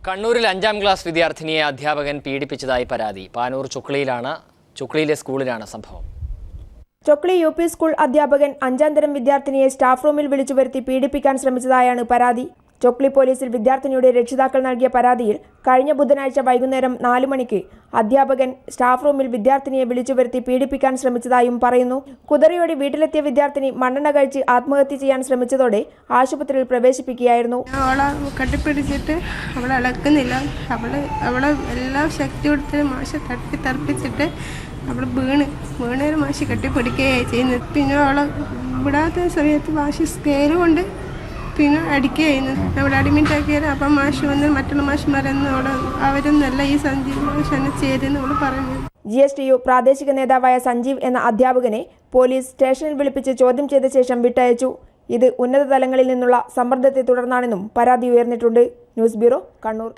കണ്ണൂരിൽ 5ാം ക്ലാസ് വിദ്യാർത്ഥിനിയെ അധ്യാപകൻ പീഡിപ്പിച്ചതായി പരാതി. പാനൂർ ചുക്ലിയിലെ സ്കൂളിലാണ് സംഭവം. ചൊക്ലി യു പി സ്കൂൾ അധ്യാപകൻ 5ാം തരം വിദ്യാർത്ഥിനിയെ സ്റ്റാഫ് റൂമിൽ വിളിച്ചു വരുത്തി പീഡിപ്പിക്കാൻ ശ്രമിച്ചതായാണ് പരാതി. ചൊക്ലി പോലീസിൽ വിദ്യാർത്ഥിനിയുടെ രക്ഷിതാക്കൾ നൽകിയ പരാതിയിൽ കഴിഞ്ഞ ബുധനാഴ്ച വൈകുന്നേരം 4 മണിക്ക് അധ്യാപകൻ സ്റ്റാഫ് റൂമിൽ വിദ്യാർത്ഥിനിയെ വിളിച്ചു വരുത്തി പീഡിപ്പിക്കാൻ ശ്രമിച്ചതായും പറയുന്നു. കുതിരയോടെ വീട്ടിലെത്തിയ വിദ്യാർത്ഥിനി മണ്ണെണ്ണ കഴിച്ച് ആത്മഹത്യ ചെയ്യാൻ ശ്രമിച്ചതോടെ ആശുപത്രിയിൽ പ്രവേശിപ്പിക്കുകയായിരുന്നു. അവളെ കെട്ടിപ്പിടിച്ചിട്ട് അവളെ ഇളക്കുന്നില്ല. അവളെ എല്ലാ ശക്തി കൊടുത്ത് മാഷ തർപ്പിച്ചിട്ട് അവൾ വീണൊരു മാഷി കെട്ടിപ്പിടിക്കുകയായി ചെയ്യുന്നത്. പിന്നെ അവളെ വിടാത്ത സമയത്ത് മാഷി സ്കെയിൽ കൊണ്ട് പിന്നെ അടിക്കുകയായിരുന്നു. അവിടെ അഡ്മിറ്റ് ആക്കിയാൽ അപ്പം മാഷ് വന്ന് മറ്റുള്ള മാഷ്മാരെന്ന് അവരൊന്നല്ല ഈ സഞ്ജീവ് മാഷാണ് ചെയ്തെന്ന് അവൾ പറഞ്ഞു. GSTU പ്രാദേശിക നേതാവായ സഞ്ജീവ് എന്ന അധ്യാപകനെ പോലീസ് സ്റ്റേഷനിൽ വിളിപ്പിച്ച് ചോദ്യം ചെയ്ത ശേഷം വിട്ടയച്ചു. ഇത് ഉന്നത തലങ്ങളിൽ നിന്നുള്ള സമ്മർദ്ദത്തെ തുടർന്നാണെന്നും പരാതി ഉയർന്നിട്ടുണ്ട്. News bureau, Kannur.